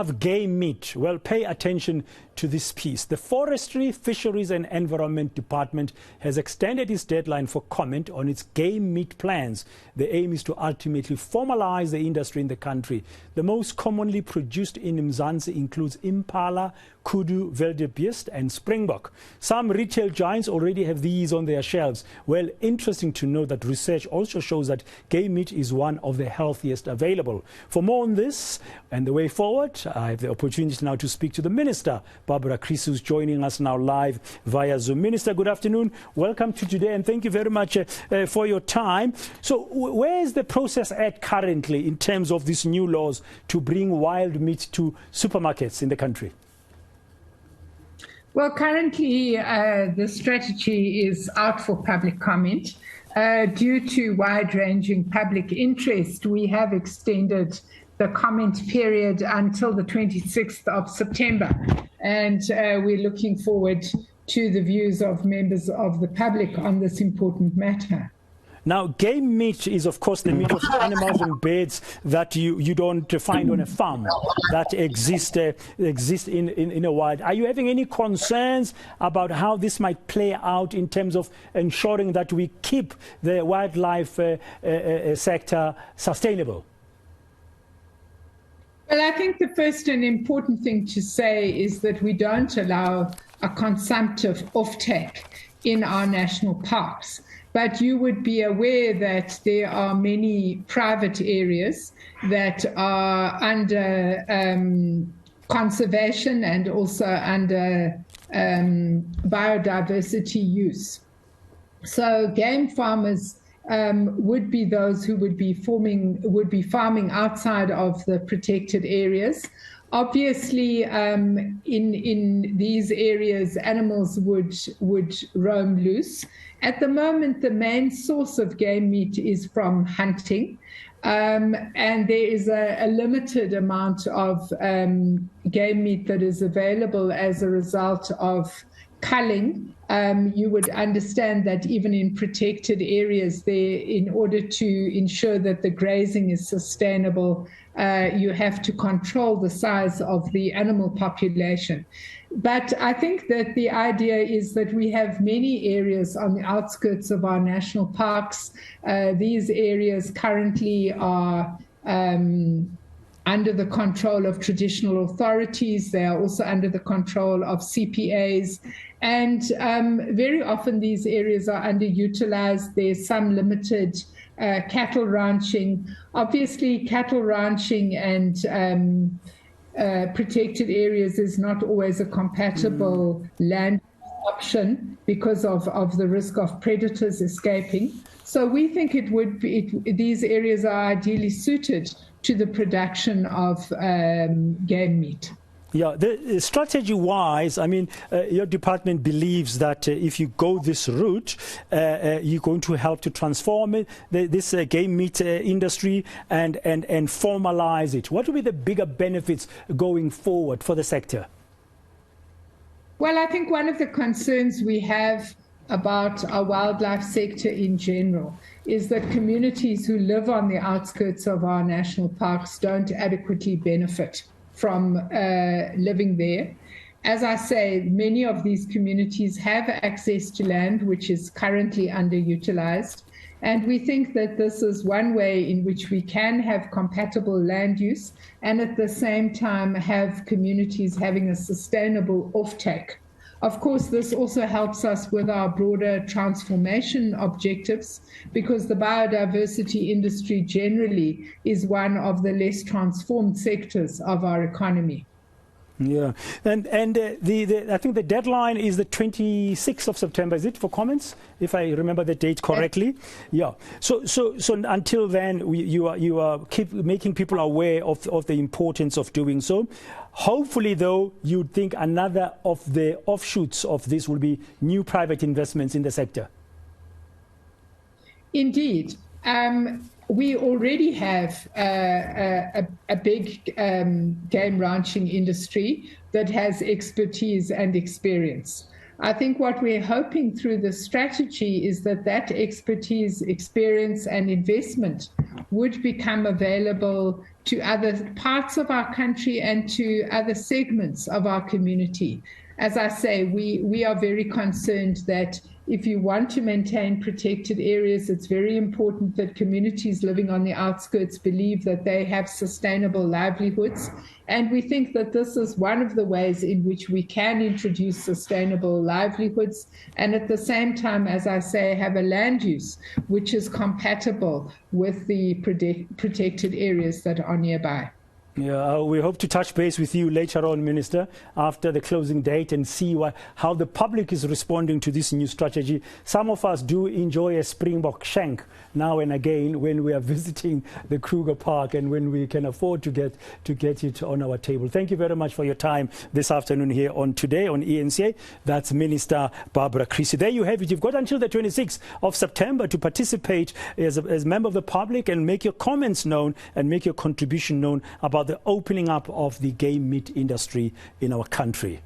love game meat? Well, pay attention to this piece. The Forestry, Fisheries and Environment Department has extended its deadline for comment on its game meat plans. The aim is to ultimately formalize the industry in the country. The most commonly produced in Mzansi includes impala, kudu, wildebeest and springbok. Some retail giants already have these on their shelves. Well, interesting to know that research also shows that game meat is one of the healthiest available. For more on this and the way forward, I have the opportunity now to speak to the Minister, Barbara Creecy, who's joining us now live via Zoom. Minister, good afternoon. Welcome to today and thank you very much for your time. So where is the process at currently in terms of these new laws to bring wild meat to supermarkets in the country? Well, currently the strategy is out for public comment. Due to wide-ranging public interest, we have extended the comment period until the 26th of September. And we're looking forward to the views of members of the public on this important matter. Now, game meat is, of course, the meat of animals and birds that you don't find on a farm, that exist in a wild. Are you having any concerns about how this might play out in terms of ensuring that we keep the wildlife sector sustainable? Well, I think the first and important thing to say is that we don't allow a consumptive offtake in our national parks. But you would be aware that there are many private areas that are under conservation and also under biodiversity use. So game farmers would be those who would be farming outside of the protected areas. Obviously, in these areas, animals would roam loose. At the moment, the main source of game meat is from hunting, and there is a limited amount of game meat that is available as a result of culling. You would understand that even in protected areas there, in order to ensure that the grazing is sustainable, you have to control the size of the animal population. But I think that the idea is that we have many areas on the outskirts of our national parks. These areas currently are under the control of traditional authorities. They are also under the control of CPAs. And very often these areas are underutilized. There's some limited cattle ranching. Obviously, cattle ranching and protected areas is not always a compatible land option because of the risk of predators escaping. So we think these areas are ideally suited to the production of game meat. Yeah, strategy-wise, I mean, your department believes that if you go this route, you're going to help to transform this game meat industry and formalize it. What will be the bigger benefits going forward for the sector? Well, I think one of the concerns we have about our wildlife sector in general is that communities who live on the outskirts of our national parks don't adequately benefit from living there. As I say, many of these communities have access to land which is currently underutilized. And we think that this is one way in which we can have compatible land use and at the same time have communities having a sustainable offtake. Of course, this also helps us with our broader transformation objectives because the biodiversity industry generally is one of the less transformed sectors of our economy. Yeah, and I think the deadline is the 26th of September, is it, for comments, if I remember the date correctly? Yeah. So until then, you are keep making people aware of the importance of doing so. Hopefully, though, you'd think another of the offshoots of this will be new private investments in the sector. Indeed. We already have a big game ranching industry that has expertise and experience. I think what we're hoping through the strategy is that expertise, experience, and investment would become available to other parts of our country and to other segments of our community. As I say, we are very concerned that if you want to maintain protected areas, it's very important that communities living on the outskirts believe that they have sustainable livelihoods. And we think that this is one of the ways in which we can introduce sustainable livelihoods and at the same time, as I say, have a land use which is compatible with the protected areas that are nearby. Yeah, we hope to touch base with you later on, Minister, after the closing date and see how the public is responding to this new strategy. Some of us do enjoy a Springbok shank now and again when we are visiting the Kruger Park and when we can afford to get it on our table. Thank you very much for your time this afternoon here on Today on eNCA. That's Minister Barbara Creecy. There you have it. You've got until the 26th of September to participate as a member of the public and make your comments known and make your contribution known about the opening up of the game meat industry in our country.